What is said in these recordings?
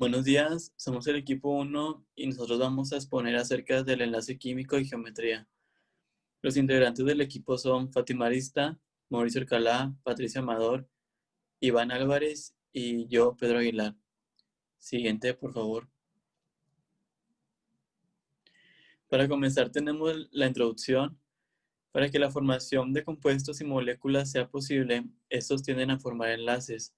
Buenos días, somos el equipo 1 y nosotros vamos a exponer acerca del enlace químico y geometría. Los integrantes del equipo son Fátima Arista, Mauricio Alcalá, Patricia Amador, Iván Álvarez y yo, Pedro Aguilar. Siguiente, por favor. Para comenzar tenemos la introducción. Para que la formación de compuestos y moléculas sea posible, estos tienden a formar enlaces,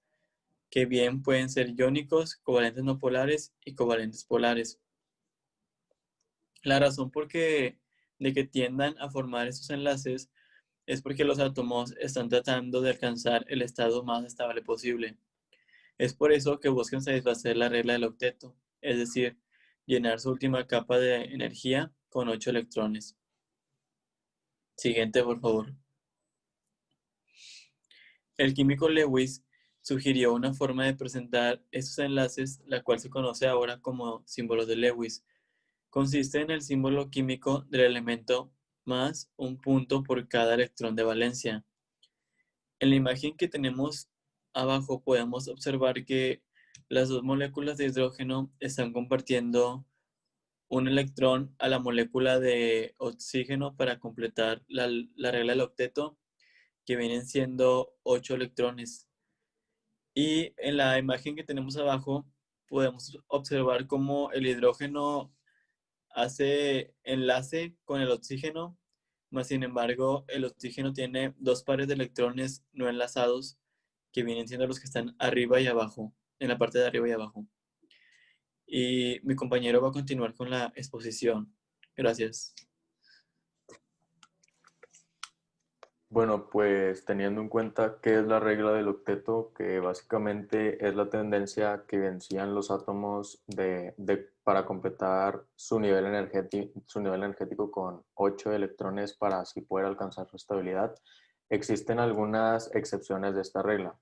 que bien pueden ser iónicos, covalentes no polares y covalentes polares. La razón de que tiendan a formar estos enlaces es porque los átomos están tratando de alcanzar el estado más estable posible. Es por eso que buscan satisfacer la regla del octeto, es decir, llenar su última capa de energía con 8 electrones. Siguiente, por favor. El químico Lewis sugirió una forma de presentar estos enlaces, la cual se conoce ahora como símbolo de Lewis. Consiste en el símbolo químico del elemento más un punto por cada electrón de valencia. En la imagen que tenemos abajo podemos observar que las dos moléculas de hidrógeno están compartiendo un electrón a la molécula de oxígeno para completar la regla del octeto, que vienen siendo 8 electrones. Y en la imagen que tenemos abajo podemos observar cómo el hidrógeno hace enlace con el oxígeno, más sin embargo el oxígeno tiene dos pares de electrones no enlazados que vienen siendo los que están arriba y abajo, en la parte de arriba y abajo. Y mi compañero va a continuar con la exposición. Gracias. Bueno, pues teniendo en cuenta qué es la regla del octeto, que básicamente es la tendencia que vencían los átomos para completar su nivel energético con 8 electrones para así poder alcanzar su estabilidad, existen algunas excepciones de esta regla.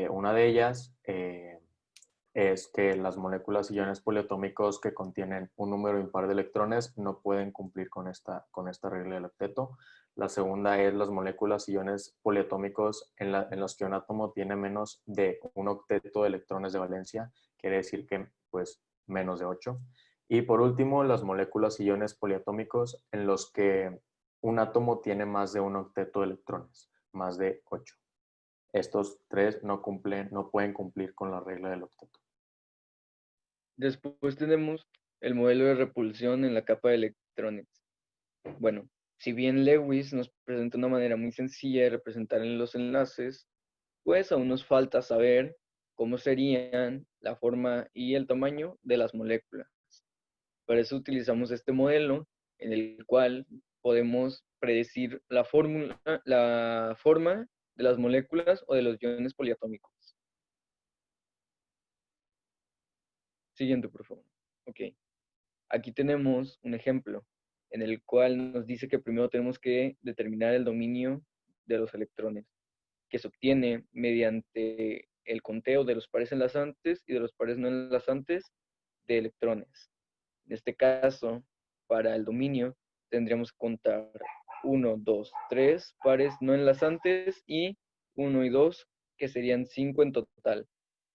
Una de ellas es que las moléculas y iones poliatómicos que contienen un número impar de electrones no pueden cumplir con esta regla del octeto. La segunda es las moléculas y iones poliatómicos en los que un átomo tiene menos de un octeto de electrones de valencia, quiere decir que pues menos de 8. Y por último, las moléculas y iones poliatómicos en los que un átomo tiene más de un octeto de electrones, más de 8. Estos tres no pueden cumplir con la regla del octeto. Después tenemos el modelo de repulsión en la capa de electrones. Bueno, si bien Lewis nos presenta una manera muy sencilla de representar los enlaces, pues aún nos falta saber cómo serían la forma y el tamaño de las moléculas. Para eso utilizamos este modelo en el cual podemos predecir la forma de las moléculas o de los iones poliatómicos. Siguiente, por favor. Ok. Aquí tenemos un ejemplo en el cual nos dice que primero tenemos que determinar el dominio de los electrones, que se obtiene mediante el conteo de los pares enlazantes y de los pares no enlazantes de electrones. En este caso, para el dominio, tendríamos que contar 1, 2, 3 pares no enlazantes y 1 y 2, que serían 5 en total.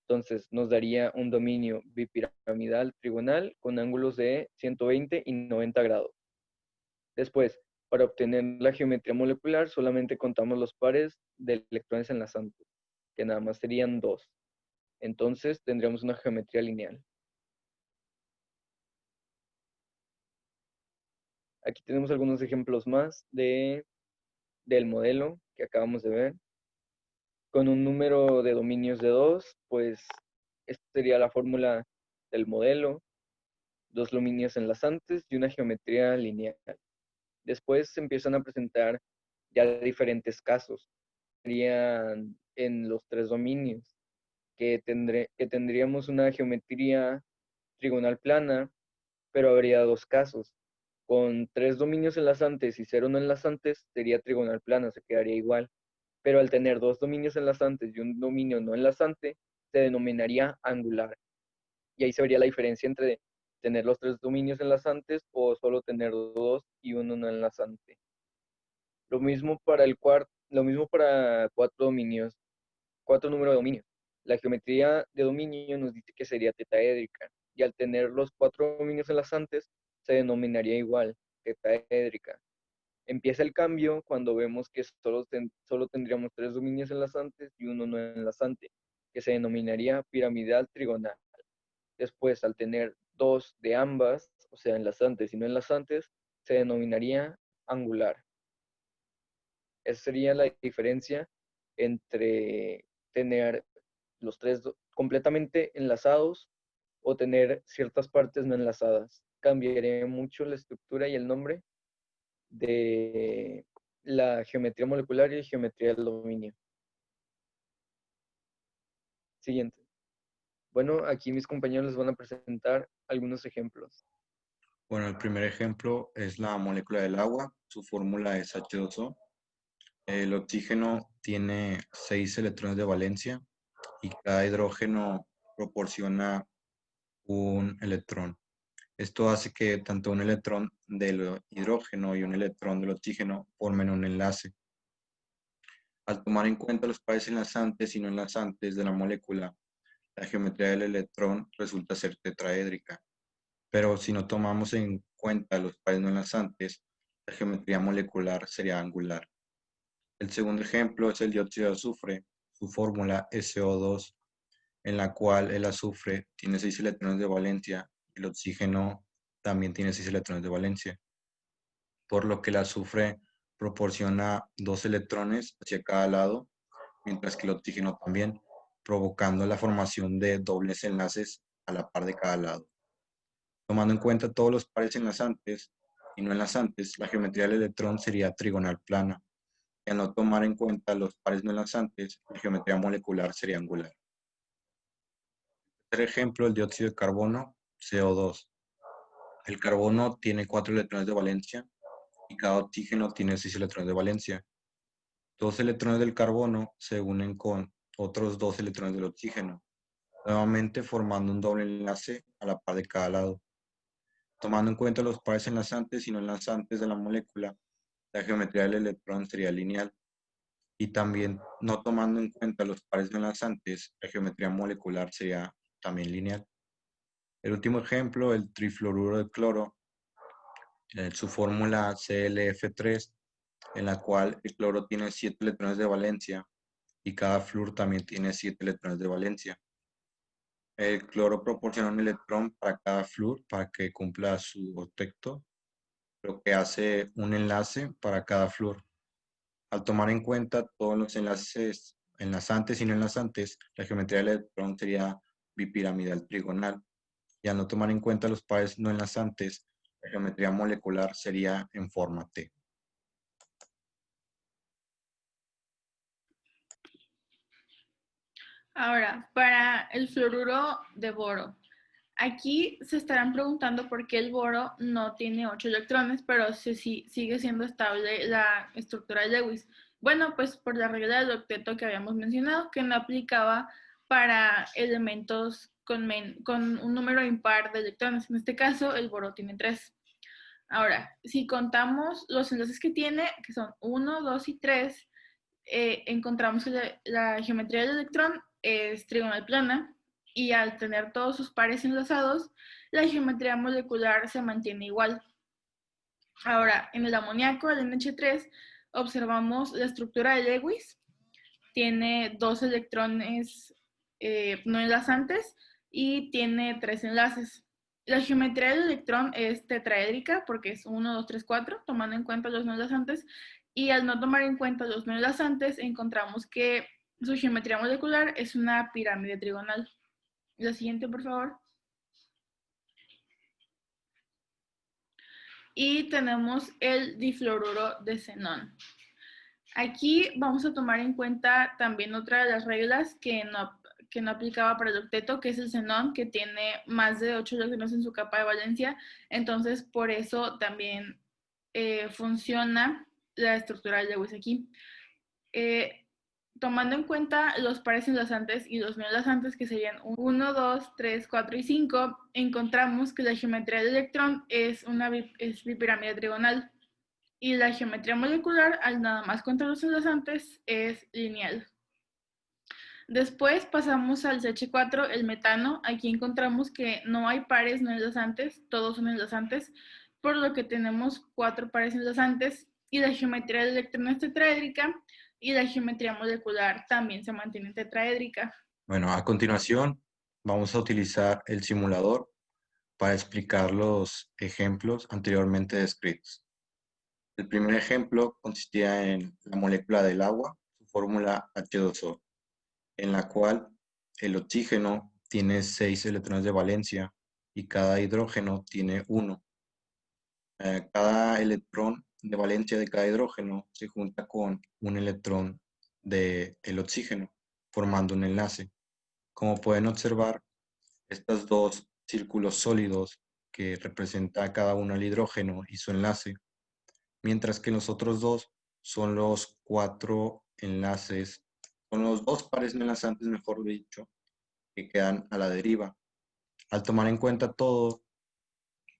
Entonces nos daría un dominio bipiramidal trigonal con ángulos de 120 y 90 grados. Después, para obtener la geometría molecular, solamente contamos los pares de electrones enlazantes, que nada más serían 2. Entonces tendríamos una geometría lineal. Aquí tenemos algunos ejemplos más del modelo que acabamos de ver. Con un número de dominios de 2, pues esta sería la fórmula del modelo. 2 dominios enlazantes y una geometría lineal. Después se empiezan a presentar ya diferentes casos. Serían en los 3 dominios, que tendríamos una geometría trigonal plana, pero habría 2 casos. Con 3 dominios enlazantes y 0 no enlazantes, sería trigonal plana, se quedaría igual. Pero al tener 2 dominios enlazantes y un dominio no enlazante, se denominaría angular. Y ahí se vería la diferencia entre tener los 3 dominios enlazantes o solo tener 2 y uno no enlazante. Lo mismo para 4 dominios, 4 números de dominios. La geometría de dominio nos dice que sería tetaédrica, y al tener los 4 dominios enlazantes, se denominaría igual, tetaédrica. Empieza el cambio cuando vemos que solo tendríamos 3 dominios enlazantes y uno no enlazante, que se denominaría piramidal trigonal. Después, al tener 2 de ambas, o sea, enlazantes y no enlazantes, se denominaría angular. Esa sería la diferencia entre tener los 3 completamente enlazados o tener ciertas partes no enlazadas. Cambiaría mucho la estructura y el nombre de la geometría molecular y geometría del dominio. Siguiente. Bueno, aquí mis compañeros les van a presentar algunos ejemplos. Bueno, el primer ejemplo es la molécula del agua. Su fórmula es H2O. El oxígeno tiene 6 electrones de valencia y cada hidrógeno proporciona un electrón. Esto hace que tanto un electrón del hidrógeno y un electrón del oxígeno formen un enlace. Al tomar en cuenta los pares enlazantes y no enlazantes de la molécula, la geometría del electrón resulta ser tetraédrica. Pero si no tomamos en cuenta los pares no enlazantes, la geometría molecular sería angular. El segundo ejemplo es el dióxido de azufre. Su fórmula es CO2, en la cual el azufre tiene 6 electrones de valencia y el oxígeno también tiene 6 electrones de valencia, por lo que el azufre proporciona 2 electrones hacia cada lado, mientras que el oxígeno también, provocando la formación de dobles enlaces a la par de cada lado. Tomando en cuenta todos los pares enlazantes y no enlazantes, la geometría del electrón sería trigonal plana. Y al no tomar en cuenta los pares no enlazantes, la geometría molecular sería angular. Tercer ejemplo, el dióxido de carbono, CO2. El carbono tiene 4 electrones de valencia y cada oxígeno tiene 6 electrones de valencia. 2 electrones del carbono se unen con otros 2 electrones del oxígeno, nuevamente formando un doble enlace a la par de cada lado. Tomando en cuenta los pares enlazantes y no enlazantes de la molécula, la geometría del electrón sería lineal. Y también, no tomando en cuenta los pares no enlazantes, la geometría molecular sería también lineal. El último ejemplo, el trifluoruro de cloro, su fórmula ClF3, en la cual el cloro tiene 7 electrones de valencia y cada flúor también tiene 7 electrones de valencia. El cloro proporciona un electrón para cada flúor para que cumpla su octeto, lo que hace un enlace para cada flúor. Al tomar en cuenta todos los enlaces enlazantes y no enlazantes, la geometría del electrón sería bipiramidal trigonal. Y al no tomar en cuenta los pares no enlazantes, la geometría molecular sería en forma T. Ahora, para el fluoruro de boro. Aquí se estarán preguntando por qué el boro no tiene 8 electrones, pero sigue siendo estable la estructura de Lewis. Bueno, pues por la regla del octeto que habíamos mencionado, que no aplicaba para elementos con un número impar de electrones. En este caso, el boro tiene 3. Ahora, si contamos los enlaces que tiene, que son 1, 2 y 3, encontramos que la geometría del electrón es trigonal plana y al tener todos sus pares enlazados, la geometría molecular se mantiene igual. Ahora, en el amoníaco, el NH3, observamos la estructura de Lewis. Tiene 2 electrones no enlazantes y tiene 3 enlaces. La geometría del electrón es tetraédrica porque es 1, 2, 3, 4, tomando en cuenta los no enlazantes. Y al no tomar en cuenta los no enlazantes, encontramos que su geometría molecular es una pirámide trigonal. La siguiente, por favor. Y tenemos el difluoruro de xenón. Aquí vamos a tomar en cuenta también otra de las reglas que no aplicaba para el octeto, que es el xenón, que tiene más de 8 electrones en su capa de valencia. Entonces, por eso también funciona la estructura de Lewis aquí. Tomando en cuenta los pares enlazantes y los no enlazantes, que serían 1, 2, 3, 4 y 5, encontramos que la geometría del electrón es bipirámide trigonal. Y la geometría molecular, al nada más contar los enlazantes, es lineal. Después pasamos al CH4, el metano. Aquí encontramos que no hay pares no enlazantes, todos son enlazantes, por lo que tenemos 4 pares enlazantes y la geometría del electrón es tetraédrica y la geometría molecular también se mantiene tetraédrica. Bueno, a continuación vamos a utilizar el simulador para explicar los ejemplos anteriormente descritos. El primer ejemplo consistía en la molécula del agua, su fórmula H2O, en la cual el oxígeno tiene 6 electrones de valencia y cada hidrógeno tiene 1. Cada electrón de valencia de cada hidrógeno se junta con un electrón del oxígeno, formando un enlace. Como pueden observar, estos dos círculos sólidos que representa cada uno el hidrógeno y su enlace, mientras que los otros dos son los 4 enlaces, son los 2 pares enlazantes, mejor dicho, que quedan a la deriva. Al tomar en cuenta todo,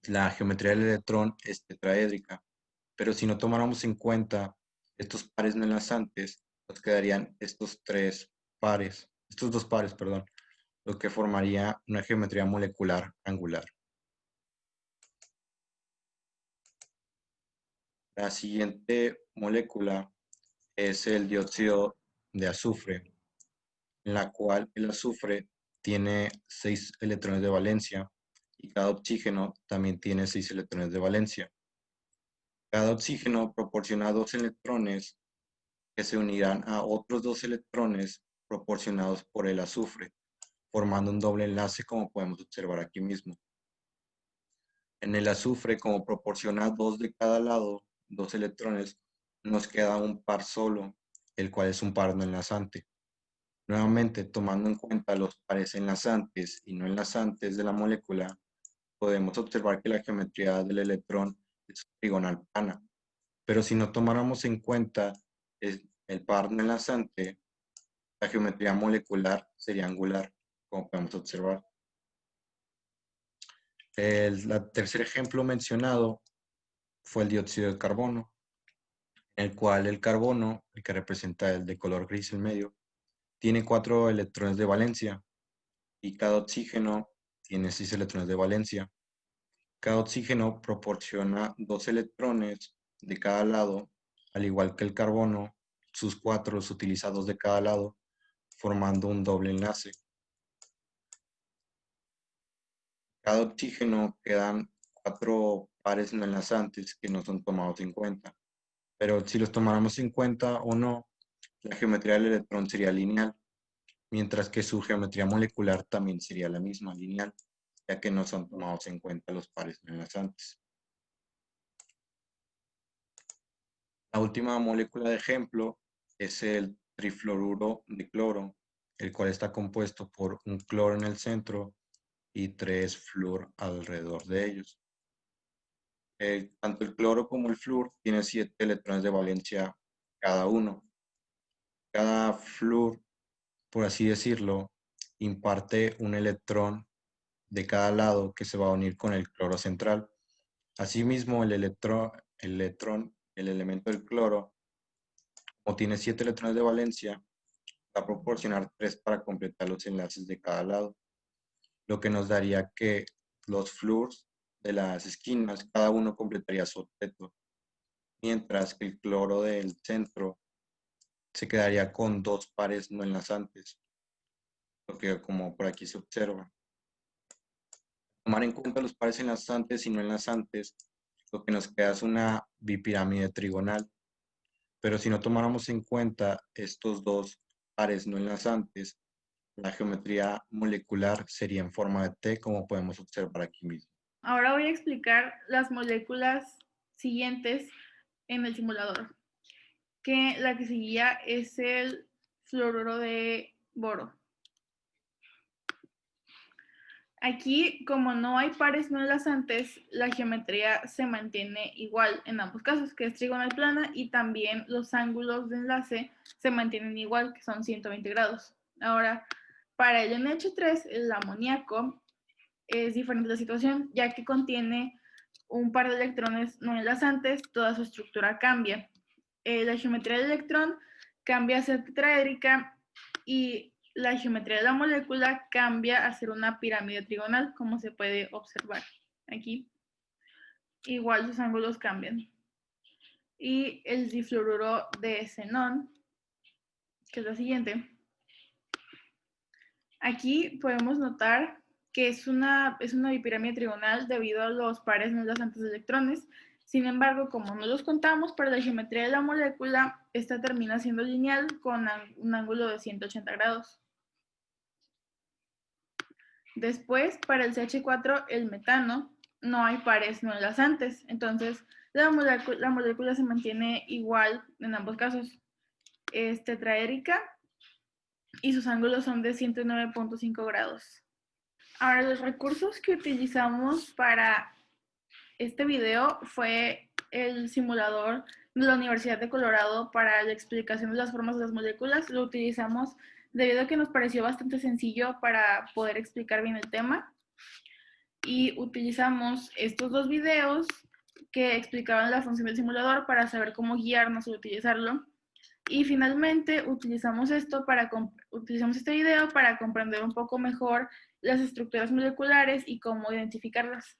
la geometría del electrón es tetraédrica, pero si no tomáramos en cuenta estos pares no enlazantes, nos quedarían estos 2 pares, perdón, lo que formaría una geometría molecular angular. La siguiente molécula es el dióxido de azufre, en la cual el azufre tiene 6 electrones de valencia y cada oxígeno también tiene 6 electrones de valencia. Cada oxígeno proporciona 2 electrones que se unirán a otros 2 electrones proporcionados por el azufre, formando un doble enlace como podemos observar aquí mismo. En el azufre, como proporciona 2 de cada lado, 2 electrones, nos queda un par solo, el cual es un par no enlazante. Nuevamente, tomando en cuenta los pares enlazantes y no enlazantes de la molécula, podemos observar que la geometría del electrón es trigonal plana. Pero si no tomáramos en cuenta el par no enlazante, la geometría molecular sería angular, como podemos observar. El tercer ejemplo mencionado fue el dióxido de carbono, en el cual el carbono, el que representa el de color gris en medio, tiene 4 electrones de valencia y cada oxígeno tiene 6 electrones de valencia. Cada oxígeno proporciona 2 electrones de cada lado, al igual que el carbono, sus 4 los utiliza 2 de cada lado, formando un doble enlace. Cada oxígeno quedan 4 pares no enlazantes que no son tomados en cuenta. Pero si los tomáramos en cuenta o no, la geometría del electrón sería lineal, mientras que su geometría molecular también sería la misma, lineal, ya que no son tomados en cuenta los pares no enlazantes. La última molécula de ejemplo es el trifluoruro de cloro, el cual está compuesto por un cloro en el centro y 3 flúor alrededor de ellos. Tanto el cloro como el flúor tienen 7 electrones de valencia cada uno. Cada flúor, por así decirlo, imparte un electrón de cada lado que se va a unir con el cloro central. Asimismo, el elemento del cloro, como tiene 7 electrones de valencia, va a proporcionar 3 para completar los enlaces de cada lado, lo que nos daría que los flúors de las esquinas, cada uno completaría su octeto, mientras que el cloro del centro se quedaría con 2 pares no enlazantes, lo que como por aquí se observa. Tomar en cuenta los pares enlazantes y no enlazantes, lo que nos queda es una bipirámide trigonal, pero si no tomáramos en cuenta estos 2 pares no enlazantes, la geometría molecular sería en forma de T, como podemos observar aquí mismo. Ahora voy a explicar las moléculas siguientes en el simulador, que la que seguía es el fluoruro de boro. Aquí, como no hay pares no enlazantes, la geometría se mantiene igual en ambos casos, que es trigonal plana, y también los ángulos de enlace se mantienen igual, que son 120 grados. Ahora, para el NH3, el amoníaco, es diferente la situación, ya que contiene un par de electrones no enlazantes, toda su estructura cambia. La geometría del electrón cambia a ser tetraédrica y la geometría de la molécula cambia a ser una pirámide trigonal, como se puede observar aquí. Igual sus ángulos cambian. Y el difluoruro de xenón, que es la siguiente. Aquí podemos notar que es una bipirámide trigonal debido a los pares no enlazantes de electrones. Sin embargo, como no los contamos para la geometría de la molécula, esta termina siendo lineal con un ángulo de 180 grados. Después, para el CH4, el metano, no hay pares no enlazantes. Entonces, la molécula se mantiene igual en ambos casos. Es tetraédrica y sus ángulos son de 109.5 grados. Ahora, los recursos que utilizamos para este video fue el simulador de la Universidad de Colorado para la explicación de las formas de las moléculas. Lo utilizamos debido a que nos pareció bastante sencillo para poder explicar bien el tema. Y utilizamos estos dos videos que explicaban la función del simulador para saber cómo guiarnos al utilizarlo. Y finalmente utilizamos este video para comprender un poco mejor las estructuras moleculares y cómo identificarlas.